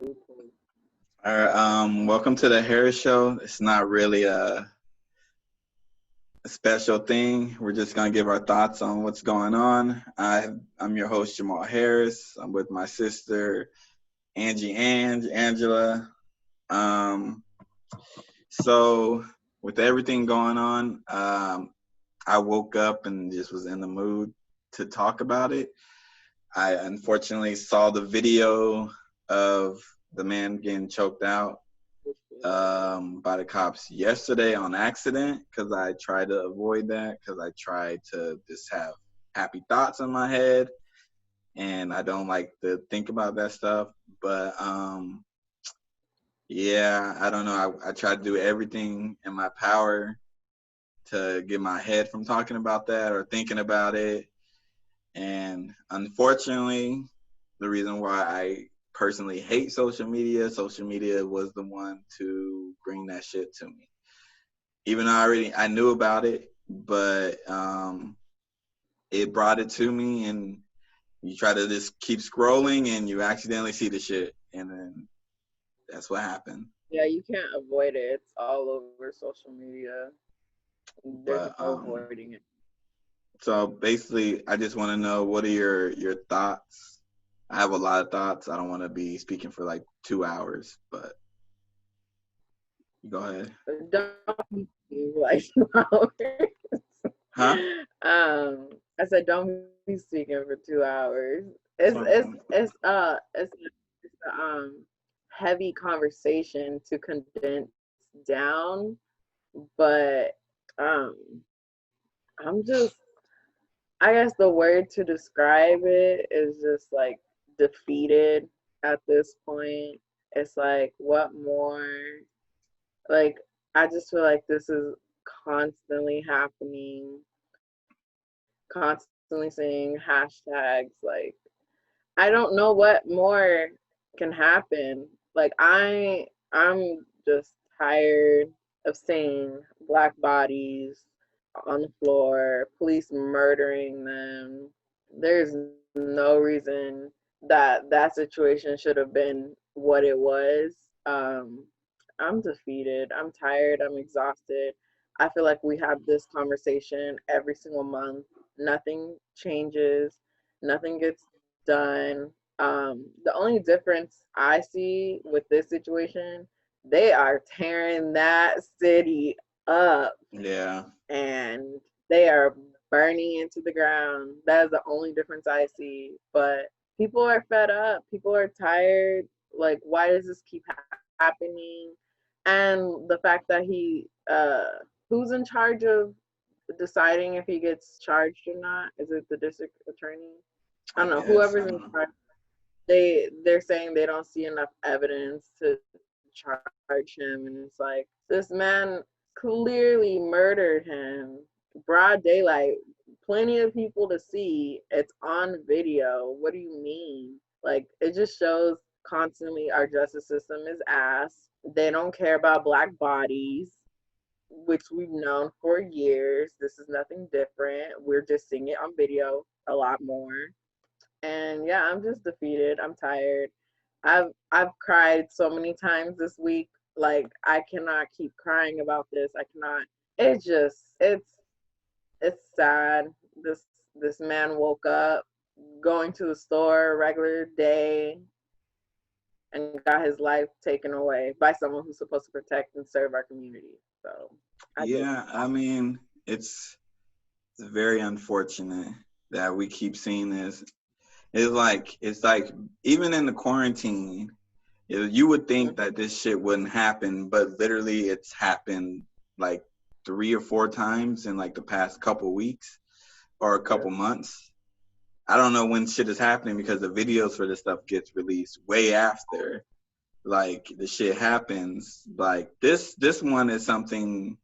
All right, welcome to the Harris Show. It's not really a special thing. We're just gonna give our thoughts on what's going on. I'm your host Jamal Harris. I'm with my sister Angela. So with everything going on, I woke up and just was in the mood to talk about it. I unfortunately saw the video of the man getting choked out by the cops yesterday on accident, because I tried to avoid that, because I tried to just have happy thoughts in my head and I don't like to think about that stuff. But yeah, I don't know. I try to do everything in my power to get my head from talking about that or thinking about it. And unfortunately, the reason why I personally hate social media was the one to bring that shit to me. Even though I knew about it, but it brought it to me, and you try to just keep scrolling and you accidentally see the shit, and then that's what happened. Yeah, you can't avoid it. It's all over social media. There's But no avoiding it. so basically, I just want to know, what are your thoughts? I have a lot of thoughts. I don't want to be speaking for like 2 hours, but go ahead. Don't be like 2 hours. Huh? I said don't be speaking for 2 hours. It's That's it's what I'm it's saying. it's a heavy conversation to condense down, but um I'm just, I guess the word to describe it is just like defeated at this point. It's like, what more? Like, I just feel like this is constantly happening, constantly seeing hashtags. Like, I don't know what more can happen. Like, I'm just tired of seeing black bodies on the floor, police murdering them. There's no reason that situation should have been what it was. Um, I'm defeated. I'm tired. I'm exhausted. I feel like we have this conversation every single month. Nothing changes. Nothing gets done. The only difference I see with this situation, they are tearing that city up Yeah. and they are burning into the ground. That is the only difference I see. But people are fed up. People are tired. Like, why does this keep happening? And the fact that who's in charge of deciding if he gets charged or not? Is it the district attorney? I I don't know. guess. I Whoever's don't in know. charge, they're saying they don't see enough evidence to charge him, and it's like, this man clearly murdered him, broad daylight, plenty of people to see. It's on video. What do you mean? Like, it just shows constantly our justice system is ass. They don't care about black bodies, which we've known for years. This is nothing different. We're just seeing it on video a lot more. And yeah, I'm just defeated. I'm tired. I've cried so many times this week. Like, I cannot keep crying about this. I cannot. It's just it's sad. This man woke up going to the store regular day and got his life taken away by someone who's supposed to protect and serve our community. So I just, Yeah, I mean, it's very unfortunate that we keep seeing this. It's like even in the quarantine, you would think that this shit wouldn't happen, but literally it's happened like 3 or 4 times in like the past couple weeks or a couple months. I don't know when shit is happening, because the videos for this stuff gets released way after like the shit happens. Like this one is something,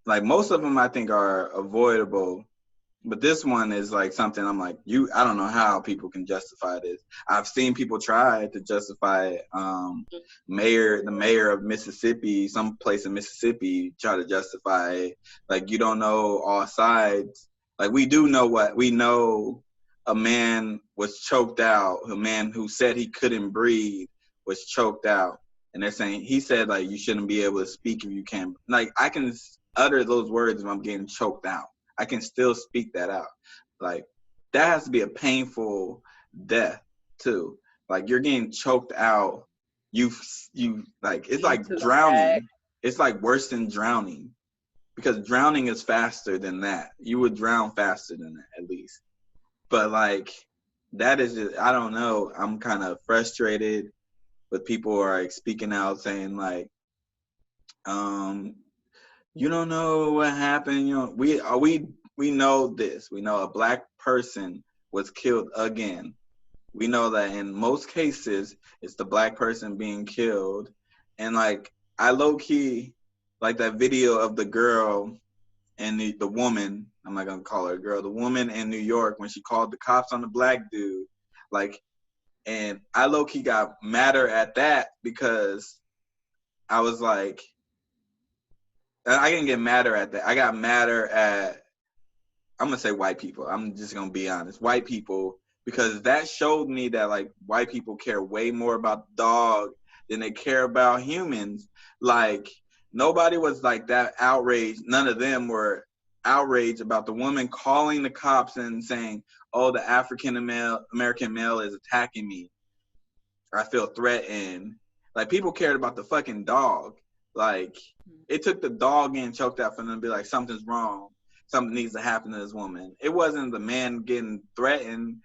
like most of them I think are avoidable, but this one is like something I'm like, I don't know how people can justify this. I've seen people try to justify it. The mayor of Mississippi, some place in Mississippi, try to justify it. Like, you don't know all sides. Like, we do know what we know. A man was choked out. A man who said he couldn't breathe was choked out, and they're saying he said like you shouldn't be able to speak if you can't. Like I can utter those words if I'm getting choked out. I can still speak that out. Like that has to be a painful death too. Like you're getting choked out. You like it's like To the back. drowning. It's like worse than drowning because drowning is faster than that. You would drown faster than that at least. But like that is just I don't know. I'm kind of frustrated with people who are like speaking out saying like, um, you don't know what happened. You know, we know this. We know a black person was killed again. We know that in most cases it's the black person being killed. And like I low key like that video of the girl and the woman, I'm not gonna call her a girl, the woman in New York when she called the cops on the black dude. Like and I low key got madder at that because I was like I didn't get madder at that. I got madder at I'm gonna say white people. I'm just gonna be honest, white people, because that showed me that like white people care way more about the dog than they care about humans. Like nobody was like that outraged. None of them were outraged about the woman calling the cops and saying, "Oh, the African American male is attacking me. I feel threatened." Like people cared about the fucking dog. Like it took the dog getting choked out for them to be like, something's wrong. Something needs to happen to this woman. It wasn't the man getting threatened.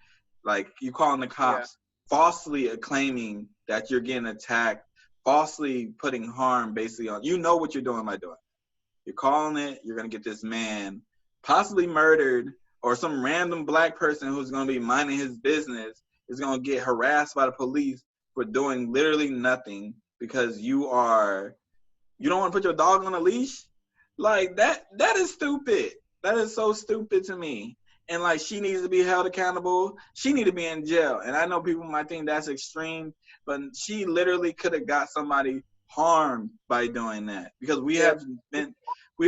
Like you calling the cops, falsely acclaiming that you're getting attacked, falsely putting harm basically on you know what you're doing by doing it. You're calling it, you're gonna get this man possibly murdered, or some random black person who's gonna be minding his business is gonna get harassed by the police for doing literally nothing because you don't want to put your dog on a leash. Like that is stupid. That is so stupid to me. And like she needs to be held accountable. She need to be in jail. And I know people might think that's extreme, but she literally could have got somebody harmed by doing that because we've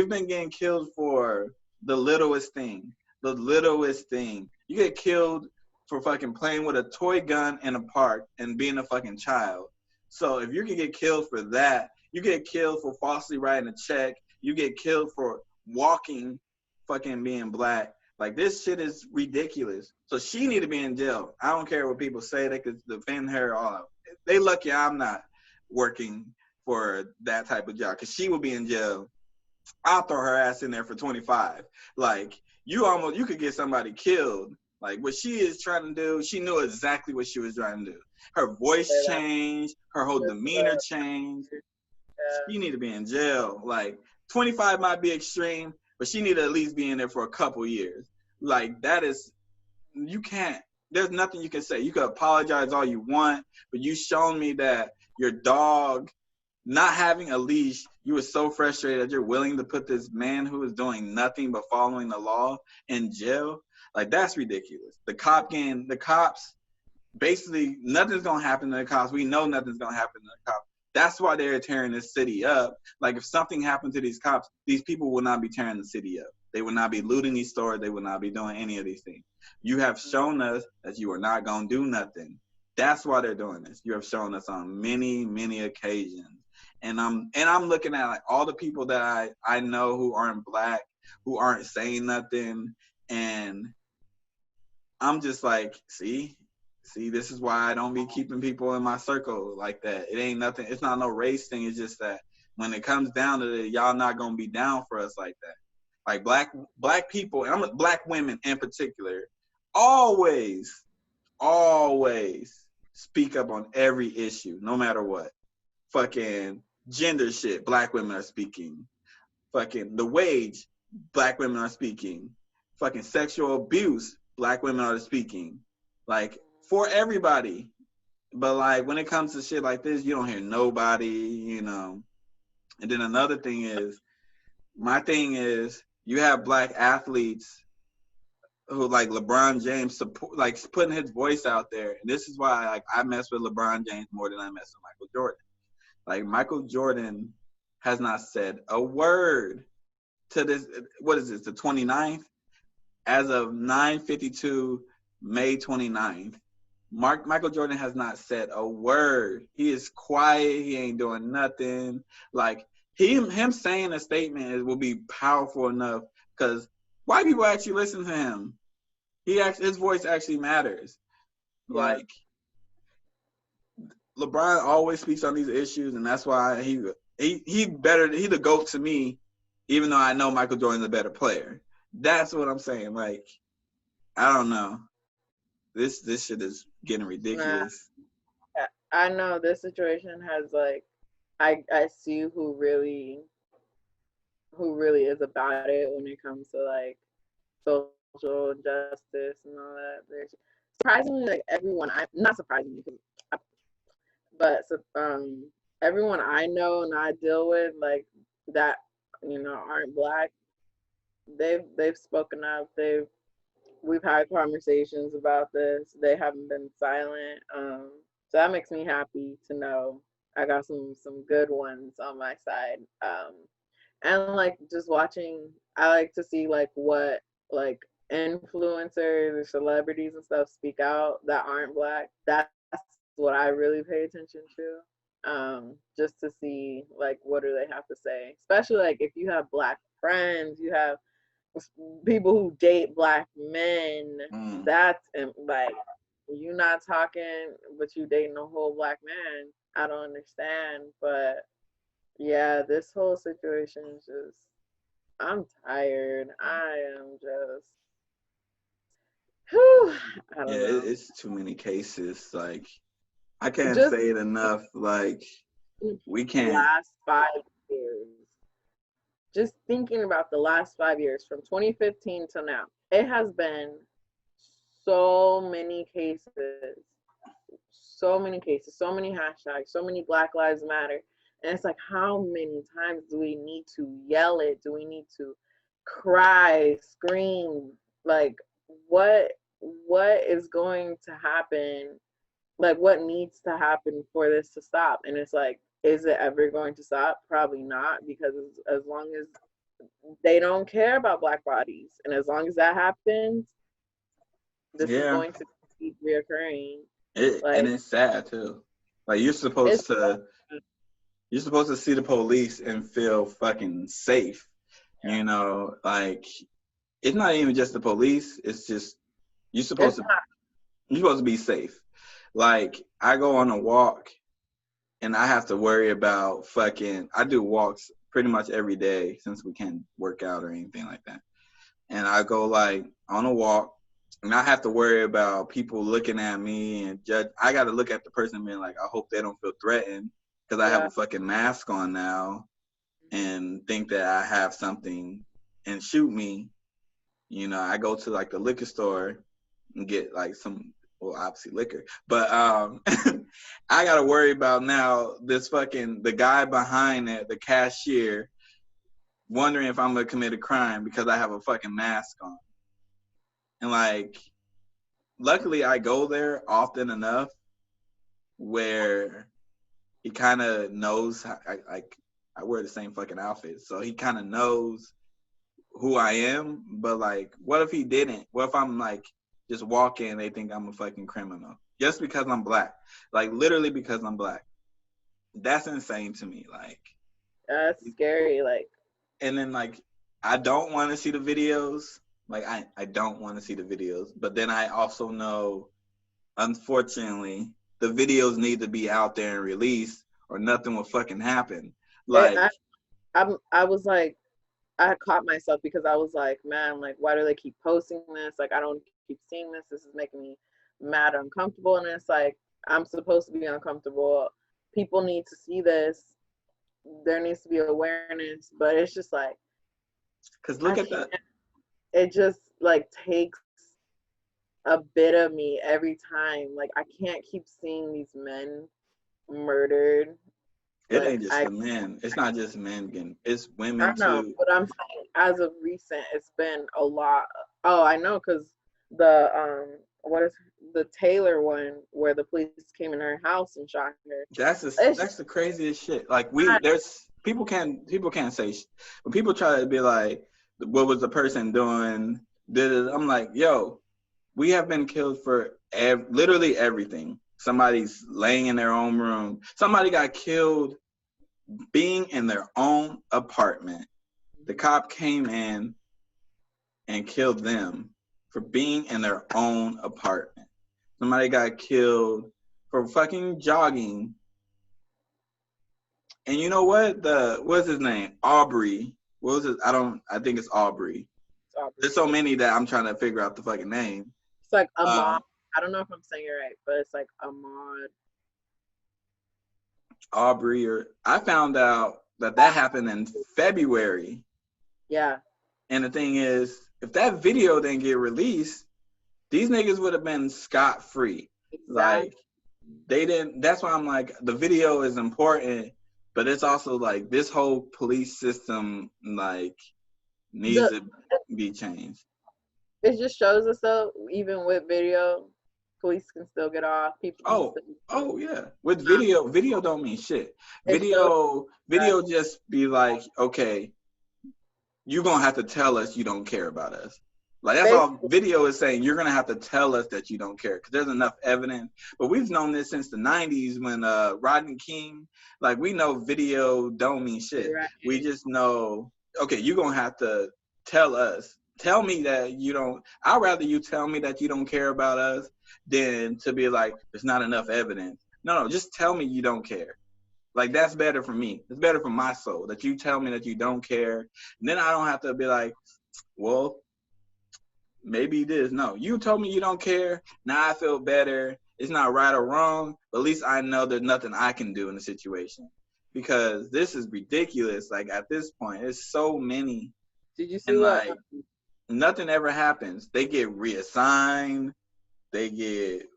been getting killed for the littlest thing. The littlest thing. You get killed for fucking playing with a toy gun in a park and being a fucking child. So if you can get killed for that, you get killed for falsely writing a check. You get killed for walking, fucking being black. Like this shit is ridiculous. So she need to be in jail. I don't care what people say. They could defend her all out. They lucky I'm not working for that type of job because she will be in jail. I'll throw her ass in there for 25. Like you could get somebody killed. Like what she is trying to do, she knew exactly what she was trying to do. Her voice changed, her whole demeanor changed. She need to be in jail. Like 25 might be extreme, but she need to at least be in there for a couple years. Like that is, you can't. There's nothing you can say. You can apologize all you want, but you shown me that your dog not having a leash, you were so frustrated that you're willing to put this man who is doing nothing but following the law in jail. Like that's ridiculous. The cops basically nothing's gonna happen to the cops. We know nothing's gonna happen to the cops. That's why they're tearing this city up. Like if something happened to these cops, these people will not be tearing the city up. They will not be looting these stores. They will not be doing any of these things. You have shown us that you are not gonna do nothing. That's why they're doing this. You have shown us on many, many occasions. And I'm looking at like all the people that I know who aren't black, who aren't saying nothing, and I'm just like, see, this is why I don't be keeping people in my circle like that. It ain't nothing. It's not no race thing. It's just that when it comes down to it, y'all not gonna be down for us like that. Like black people, and I'm black women in particular, always, always speak up on every issue, no matter what. Fucking gender shit, black women are speaking. Fucking the wage, black women are speaking. Fucking sexual abuse, black women are speaking. Like for everybody. But like when it comes to shit like this, you don't hear nobody, you know. And then another thing is, my thing is, you have black athletes who like LeBron James support, like putting his voice out there. And this is why like I mess with LeBron James more than I mess with Michael Jordan. Like Michael Jordan has not said a word to this. What is this? The 29th? As of 9:52, May 29th, Michael Jordan has not said a word. He is quiet. He ain't doing nothing. Like him saying a statement will be powerful enough because white people actually listen to him. His voice actually matters. Yeah. Like LeBron always speaks on these issues, and that's why he the GOAT to me, even though I know Michael Jordan's a better player. That's what I'm saying. Like, I don't know. This shit is getting Nah, ridiculous. I know this situation has like I see who really is about it when it comes to like social justice and all that. There's surprisingly like everyone I not surprisingly because but everyone I know and I deal with like that aren't black, they've spoken up. We've had conversations about this. They haven't been silent. So that makes me happy to know I got some good ones on my side. And like just watching, I like to see like what like influencers or celebrities and stuff speak out that aren't black. That's what I really pay attention to. Just to see like what do they have to say, especially like if you have black friends, you have people who date black men. That's like you not talking, but you dating a whole black man. I don't understand, but yeah, this whole situation is just. I'm tired. I am just. Whew, I Yeah, don't know. it's too many cases. Like, I can't Just say it enough. Like, we can't. last 5 years. Just thinking about the last 5 years from 2015 to now, it has been so many cases, so many hashtags, so many Black Lives Matter. And it's like, how many times do we need to yell it? Do we need to cry, scream? Like, what what is going to happen? Like, what needs to happen for this to stop? And it's like, is it ever going to stop? Probably not, because as long as they don't care about black bodies, and as long as that happens, this is Yeah, going to keep reoccurring. and Like, it's sad too. Like, it's you're supposed to see the police and feel fucking safe. You know, like it's not even just the police. It's just you're supposed it's to not. you're supposed to be safe. Like I go on a walk and I have to worry about fucking. I do walks pretty much every day since we can't work out or anything like that. And I go like on a walk, and I have to worry about people looking at me and judge. I got to look at the person and be like, I hope they don't feel threatened because I have Yeah. a fucking mask on now and think that I have something and shoot me. You know, I go to like the liquor store and get like some, well, obviously liquor, but I gotta worry about now the guy behind it, the cashier, wondering if I'm gonna commit a crime because I have a fucking mask on. And like, luckily I go there often enough where he kind of knows I wear the same fucking outfit, so he kind of knows who I am. But like, what if he didn't? What if I'm like just walking and they think I'm a fucking criminal just because I'm black? Like literally because I'm black. That's insane to me. Like, That's scary. Like, and then like I don't want to see the videos. Like I don't want to see the videos. But then I also know, unfortunately, the videos need to be out there and released or nothing will fucking happen. it, Like, I was like, I caught myself because I was like, man, like, why do they keep posting this? Like, I don't keep seeing this. This is making me mad, uncomfortable. And it's like, I'm supposed to be uncomfortable. People need to see this. There needs to be awareness. But it's just like, cause I look at can't. that. It just like takes a bit of me every time. Like, I can't keep seeing these men murdered. It Like, ain't just the men. It's not just men getting. It's I women know, too. but I'm saying as of recent, it's been a lot. Oh, I know, because the what is the Taylor one where the police came in her house and shot her. It's That's the craziest shit. Like not, there's people can't say when people try to be like, what was the person doing? I'm like, yo, we have been killed for literally everything. Somebody's laying in their own room. Somebody got killed being in their own apartment. The cop came in and killed them for being in their own apartment. Somebody got killed for fucking jogging. And you know what? What's his name? Aubrey. What was it? I think it's Aubrey. There's so many that I'm trying to figure out the fucking name. It's like Ahmad. I don't know if I'm saying it right, but it's like Ahmad. Aubrey, or I found out that happened in February. Yeah. And the thing is, if that video didn't get released, these niggas would have been scot-free. Exactly. Like, they didn't. That's why I'm like, the video is important, but it's also like this whole police system like needs to be changed. It just shows us though, even with video, police can still get off. People. Oh yeah. With video don't mean shit. Video just be like, okay, you're gonna have to tell us you don't care about us. Like, that's all video is saying. You're gonna have to tell us that you don't care, because there's enough evidence. But we've known this since the 90s when Rodney King. Like, we know video don't mean shit. Right. We just know, okay, you're gonna have to tell us. Tell me that you don't. I'd rather you tell me that you don't care about us than to be like, there's not enough evidence. No, just tell me you don't care. Like, that's better for me. It's better for my soul that you tell me that you don't care. And then I don't have to be like, well, maybe this. No, you told me you don't care. Now I feel better. It's not right or wrong, but at least I know there's nothing I can do in the situation, because this is ridiculous. Like, at this point, there's so many. Did you see what? Like, nothing ever happens. They get reassigned. They get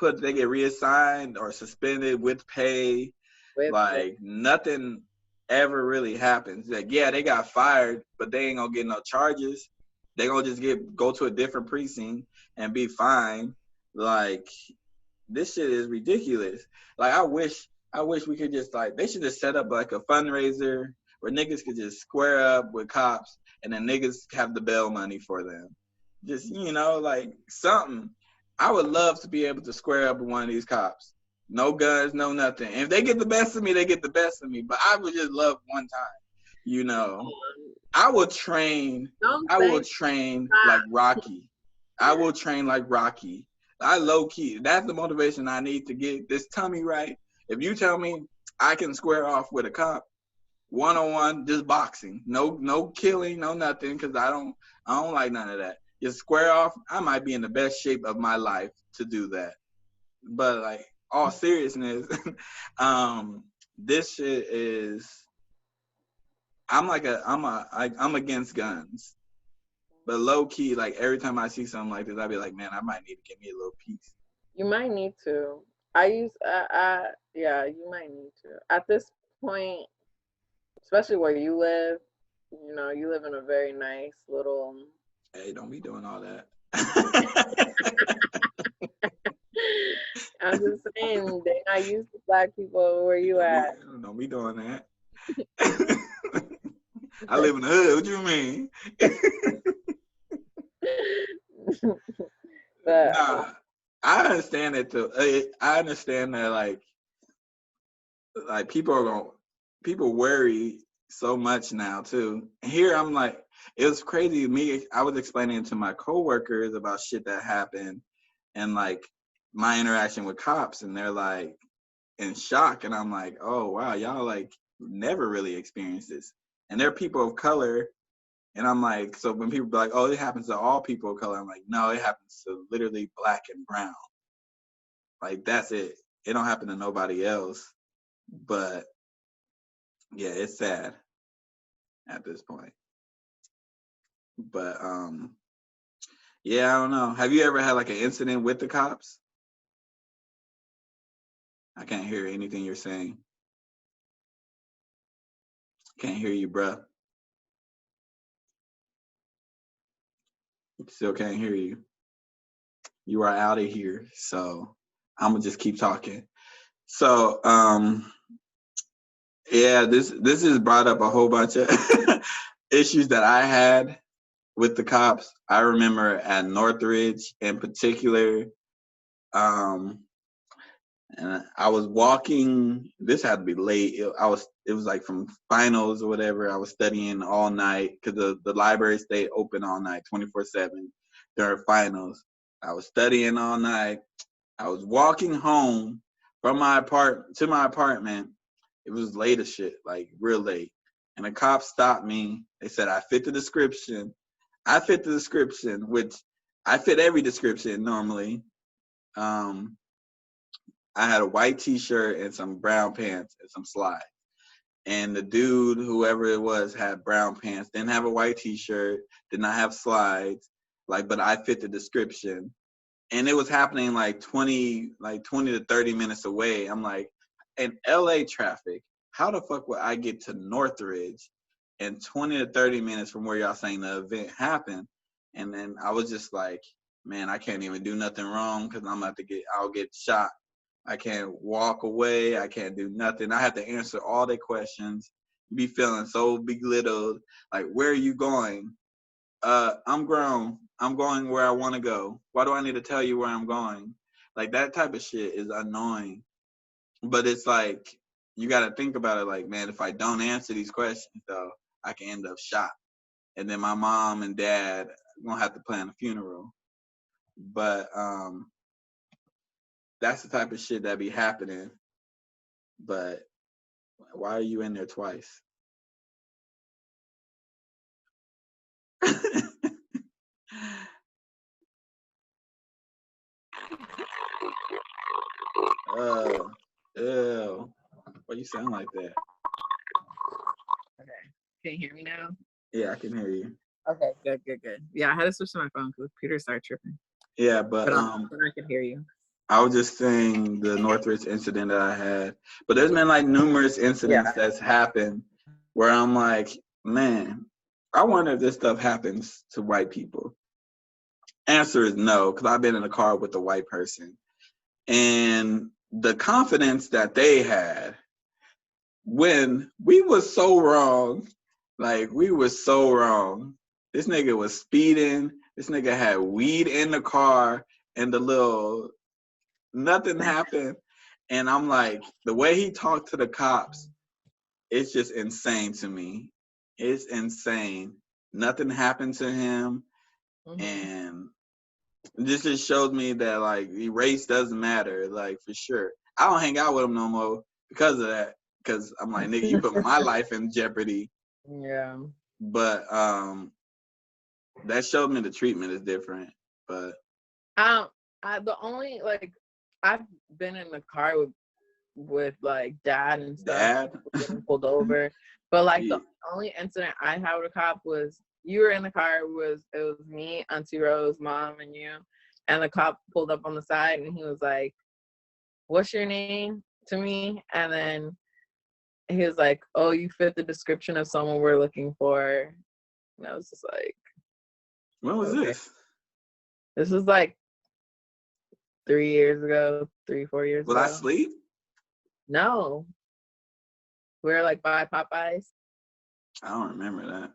they get reassigned or suspended with pay. Like, nothing ever really happens. Like, yeah, they got fired, but they ain't gonna get no charges. They gonna just go to a different precinct and be fine. Like, this shit is ridiculous. Like, I wish we could just, like, they should just set up like a fundraiser where niggas could just square up with cops, and then niggas have the bail money for them. Just, like, something. I would love to be able to square up with one of these cops. No guns, no nothing. And if they get the best of me, they get the best of me. But I would just love one time, I will train. Like Rocky. I will train like Rocky. I low key. That's the motivation I need to get this tummy right. If you tell me I can square off with a cop, 1-on-1, just boxing. No killing, no nothing, because I don't like none of that. Just square off. I might be in the best shape of my life to do that. But, like, all seriousness, this shit is. I'm against guns, but low key, like, every time I see something like this, I'd be like, man, I might need to give me a little piece. You might need to. Yeah, you might need to. At this point, especially where you live, you live in a very nice little. Hey, don't be doing all that. I'm just saying, they're not used to black people where you at. Don't be doing that. I live in the hood. What you mean? But I understand it too. I understand that, like people worry so much now too. Here I'm like, it was crazy to me. I was explaining to my coworkers about shit that happened and, like, my interaction with cops, and they're like in shock, and I'm like, oh wow, y'all, like, never really experienced this. And they're people of color, and I'm like, so when people be like, oh, it happens to all people of color, I'm like, no, it happens to literally black and brown. Like, that's it. It don't happen to nobody else. But yeah, it's sad at this point. But yeah, I don't know. Have you ever had, like, an incident with the cops? I can't hear anything you're saying. Can't hear you, bruh. Still can't hear you. You are out of here. So I'm gonna just keep talking. So yeah, this has brought up a whole bunch of issues that I had with the cops. I remember at Northridge in particular, um, and I was walking. This had to be late. It was like from finals or whatever. I was studying all night because the library stayed open all night, 24/7 during finals. I was studying all night. I was walking home from my apartment. It was late as shit, like real late. And the cops stopped me. They said I fit the description. I fit the description, which I fit every description normally. Um, I had a white t-shirt and some brown pants and some slides. And the dude, whoever it was, had brown pants, didn't have a white t-shirt, did not have slides, like, but I fit the description. And it was happening like 20 to 30 minutes away. I'm like, in LA traffic, how the fuck would I get to Northridge in 20 to 30 minutes from where y'all saying the event happened? And then I was just like, man, I can't even do nothing wrong because I'll get shot. I can't walk away. I can't do nothing. I have to answer all their questions. Be feeling so belittled. Like, where are you going? I'm grown. I'm going where I want to go. Why do I need to tell you where I'm going? Like, that type of shit is annoying. But it's like, you got to think about it like, man, if I don't answer these questions, though, I can end up shot. And then my mom and dad are going to have to plan a funeral. But that's the type of shit that be happening. But why are you in there twice? Ew. Why you sound like that? Okay. Can you hear me now? Yeah, I can hear you. Okay, good. Yeah, I had to switch to my phone because the computer started tripping. Yeah, but I can hear you. I was just saying the Northridge incident that I had, but there's been like numerous incidents that's happened where I'm like, man, I wonder if this stuff happens to white people. Answer is no, because I've been in a car with a white person, and the confidence that they had when we was so wrong, like we were so wrong. This nigga was speeding. This nigga had weed in the car, and nothing happened. And I'm like, the way he talked to the cops, it's just insane to me. It's insane. Nothing happened to him. Mm-hmm. And this just showed me that like race doesn't matter, like for sure. I don't hang out with him no more because of that. Because I'm like, nigga, you put my life in jeopardy. Yeah. But that showed me the treatment is different. But the only like I've been in the car with like dad and stuff getting pulled over, but like the only incident I had with a cop was you were in the car. It was me, Auntie Rose, mom, and you, and the cop pulled up on the side and he was like, "What's your name?" to me, and then he was like, "Oh, you fit the description of someone we're looking for," and I was just like, when was this? This was like 3 years ago, 4 years ago. Was I asleep? No. We were like by Popeyes. I don't remember that.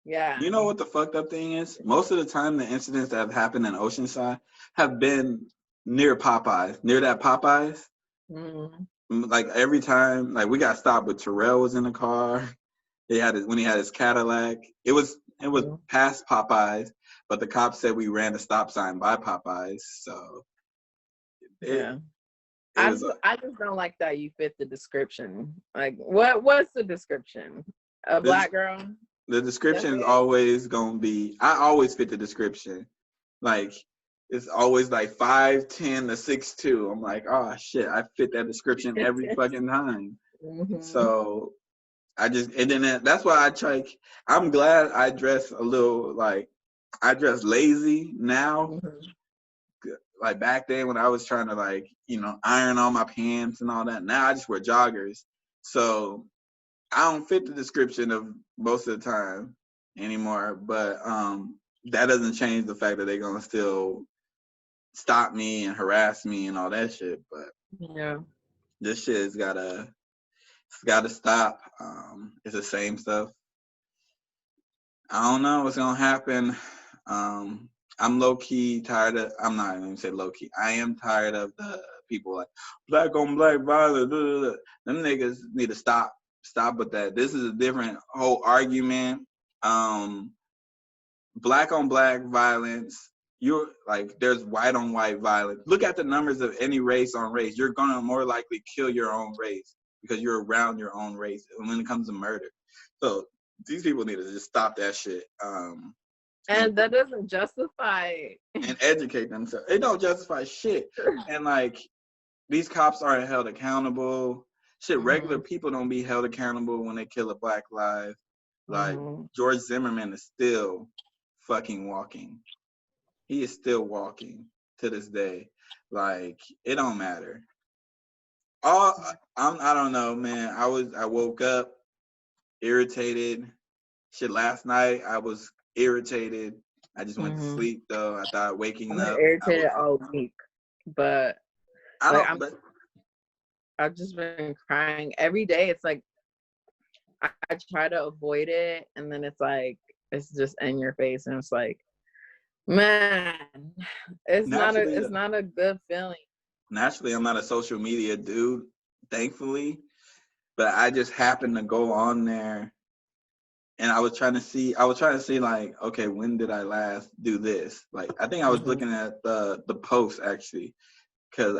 Yeah. You know what the fucked up thing is? Most of the time, the incidents that have happened in Oceanside have been near Popeyes, near that Popeyes. Mm-hmm. Like every time, like we got stopped with Terrell was in the car. When he had his Cadillac. It was mm-hmm. past Popeyes, but the cops said we ran a stop sign by Popeyes. So I just don't like that you fit the description. Like what's the description? A black girl? The description is always gonna be. I always fit the description. Like it's always like 5'10" to 6'2". I'm like, oh shit, I fit that description every fucking time. Mm-hmm. So that's why I'm glad I dress a little like I dress lazy now. Mm-hmm. Like back then when I was trying to like, iron on my pants and all that. Now I just wear joggers. So I don't fit the description of most of the time anymore, but that doesn't change the fact that they're gonna still stop me and harass me and all that shit. But this shit's gotta stop. It's the same stuff. I don't know what's gonna happen. I'm low key tired of. I'm not even say low key. I am tired of the people like black on black violence. Blah, blah, blah. Them niggas need to stop. Stop with that. This is a different whole argument. Um, Black on black violence. You're like there's white on white violence. Look at the numbers of any race on race. You're gonna more likely kill your own race because you're around your own race when it comes to murder. So these people need to just stop that shit. And that doesn't justify and educate themselves. It don't justify shit. And like these cops aren't held accountable. Shit, regular people don't be held accountable when they kill a black life. Like George Zimmerman is still fucking walking. He is still walking to this day. Like it don't matter. I don't know, man. I woke up irritated. Shit, last night I was irritated. I just went to sleep though. I thought waking I've up. been irritated all week, but I've just been crying every day. It's like I try to avoid it, and then it's like it's just in your face, and it's like, man, it's not a good feeling. Naturally, I'm not a social media dude, thankfully, but I just happened to go on there, and I was trying to see like, okay, when did I last do this? Like, I think I was looking at the post actually, because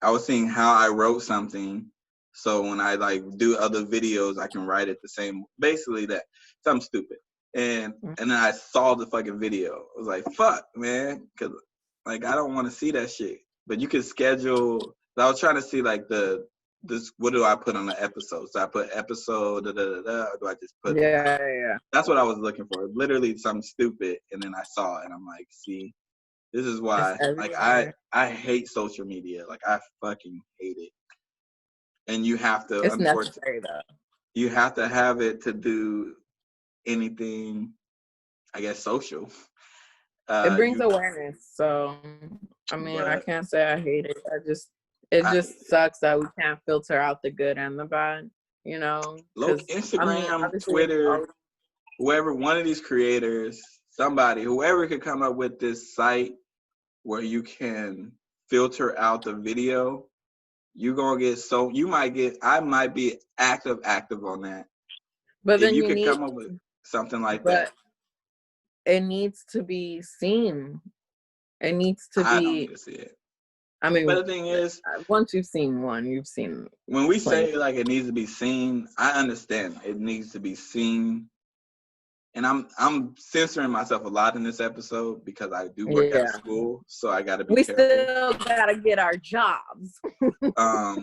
I was seeing how I wrote something. So when I like do other videos, I can write it the same, basically that something stupid. And then I saw the fucking video. I was like, fuck, man, because like I don't want to see that shit. But you can schedule. I was trying to see like what do I put on the episode? So I put episode or do I just put yeah. That's what I was looking for. Literally something stupid, and then I saw it, and I'm like, see, this is why. Like I hate social media. Like I fucking hate it. And you have to, it's necessary though. You have to have it to do anything, I guess, social. It brings awareness. So I mean, I can't say I hate it. It just sucks that we can't filter out the good and the bad, you know? Instagram, Twitter, whoever, one of these creators, whoever could come up with this site where you can filter out the video, you're gonna get I might be active on that. But if then you could come up with something like that. It needs to be seen. It needs to be. I don't need to see it. I mean, but the thing is, once you've seen one, you've seen. When we say like it needs to be seen, I understand it needs to be seen. And I'm censoring myself a lot in this episode because I do work at school, so I got to be careful. We still gotta get our jobs. Our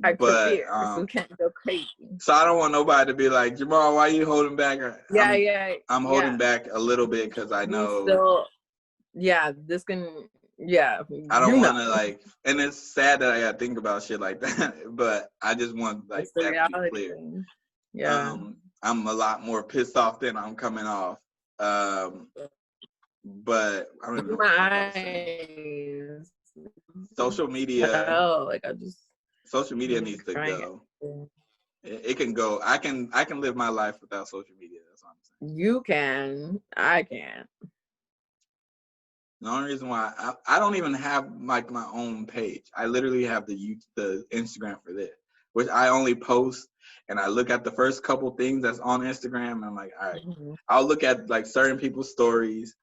careers, we can't go crazy. So I don't want nobody to be like, Jamal, why are you holding back? I'm holding back a little bit because I know. This can. Yeah, I don't want to like, and it's sad that I got to think about shit like that, but I just want like that to be clear. Yeah. I'm a lot more pissed off than I'm coming off. But I don't know. My eyes. Social media. Social media needs to go. It can go. I can live my life without social media. That's what I'm saying. You can. I can't. The only reason why I don't even have like my own page. I literally have the Instagram for this, which I only post and I look at the first couple things that's on Instagram and I'm like, all right. I'll look at like certain people's stories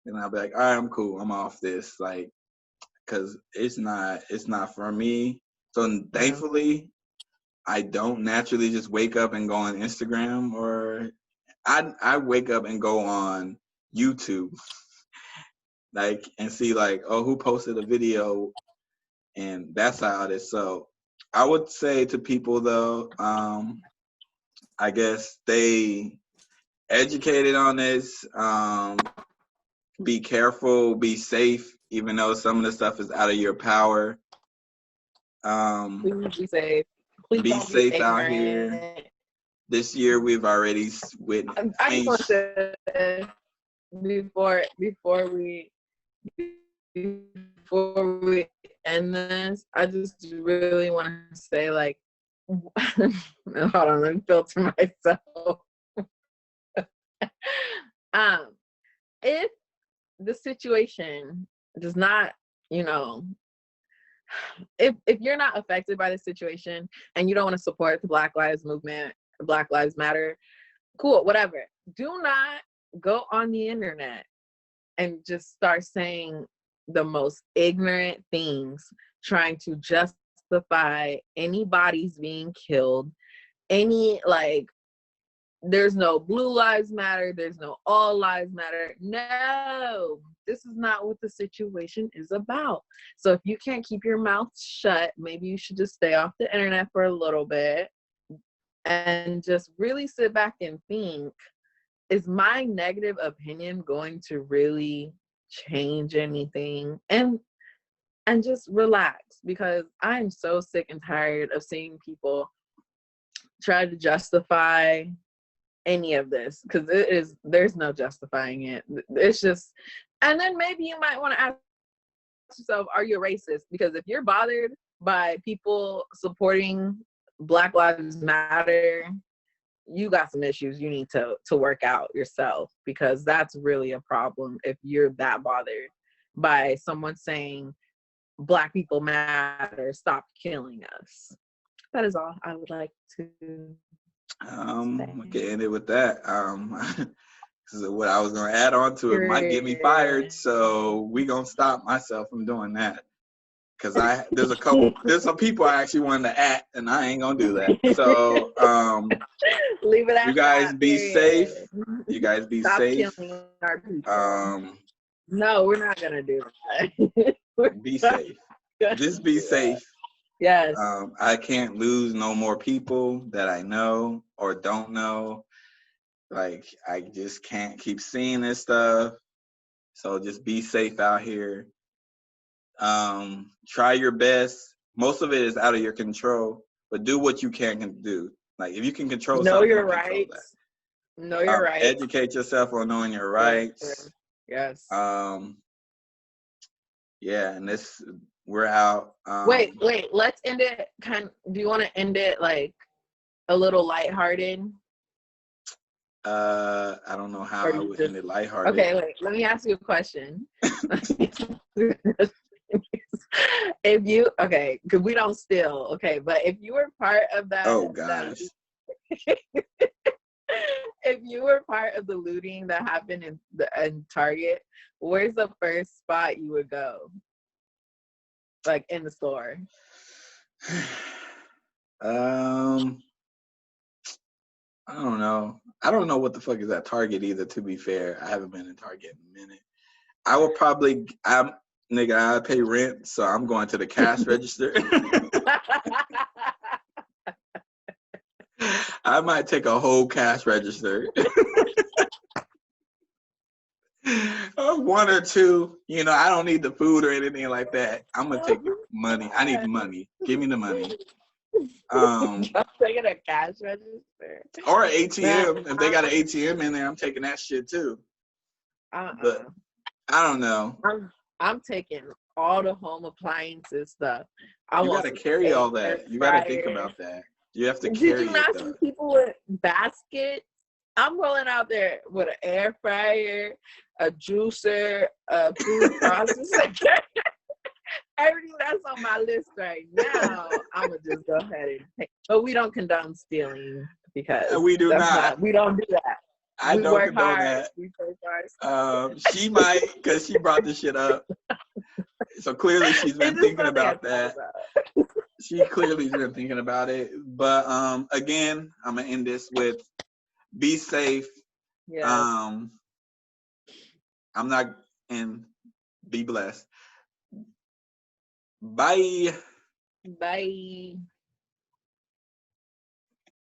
and I'll be like, all right, I'm cool. I'm off this, like, because it's not for me. So thankfully, I don't naturally just wake up and go on Instagram, or I wake up and go on YouTube. Like, and see like, oh, who posted a video, and that's how it is. So I would say to people though, I guess stay educated on this, be careful, be safe, even though some of the stuff is out of your power. Please be safe. Please be safe out here. This year we've already witnessed. I just want to say, before we end this, I just really want to say, like, hold on, let me filter myself. um, if the situation does not, you know, if you're not affected by the situation and you don't want to support the Black Lives Movement, Black Lives Matter, cool, whatever. Do not go on the internet and just start saying the most ignorant things, trying to justify any bodies being killed, any like there's no blue lives matter, there's no all lives matter. No, this is not what the situation is about. So if you can't keep your mouth shut, maybe you should just stay off the internet for a little bit and just really sit back and think, is my negative opinion going to really change anything? And just relax, because I'm so sick and tired of seeing people try to justify any of this, because there's no justifying it. It's just, and then maybe you might want to ask yourself, are you a racist? Because if you're bothered by people supporting Black Lives Matter, you got some issues you need to work out yourself, because that's really a problem if you're that bothered by someone saying Black people matter, stop killing us. That is all I would like to We can end it with that. What I was gonna add on to it might get me fired, so we gonna stop myself from doing that. Cause there's some people I actually wanted to at, and I ain't gonna do that. So leave it at you guys that, be period. safe. You guys be Stop safe. Killing our people. No, we're not gonna do that. Be safe. Just be safe. Yes. I can't lose no more people that I know or don't know. Like, I just can't keep seeing this stuff. So just be safe out here. Try your best. Most of it is out of your control, but do what you can do. Like, if you can control know something, your control rights. Know your rights. Educate yourself on knowing your rights. Yes. Yeah, and we're out. Wait. Let's end it. Do you want to end it like a little lighthearted? I don't know how I would end it lighthearted. Okay, wait. Let me ask you a question. If you because we don't steal, but if you were part of that, oh gosh, if you were part of the looting that happened in Target, where's the first spot you would go? Like in the store? I don't know. I don't know what the fuck is at Target either, to be fair. I haven't been in Target in a minute. I would probably, I pay rent, so I'm going to the cash register. I might take a whole cash register. One or two. I don't need the food or anything like that. I'm going to take money. I need the money. Give me the money. I'm taking a cash register. Or an ATM. If they got an ATM in there, I'm taking that shit too. But I don't know. I'm taking all the home appliances stuff. You got to carry all that. You got to think about that. You have to carry it. Did you not see people with baskets? I'm rolling out there with an air fryer, a juicer, a food processor. Everything that's on my list right now, I'm gonna just go ahead and take. But we don't condone stealing, because we do not. We don't do that. I don't condone that. We work hard. She might, because she brought this shit up. So clearly she's been thinking about that. She clearly's been thinking about it. But again, I'm gonna end this with be safe. Yes. And be blessed. Bye. Bye.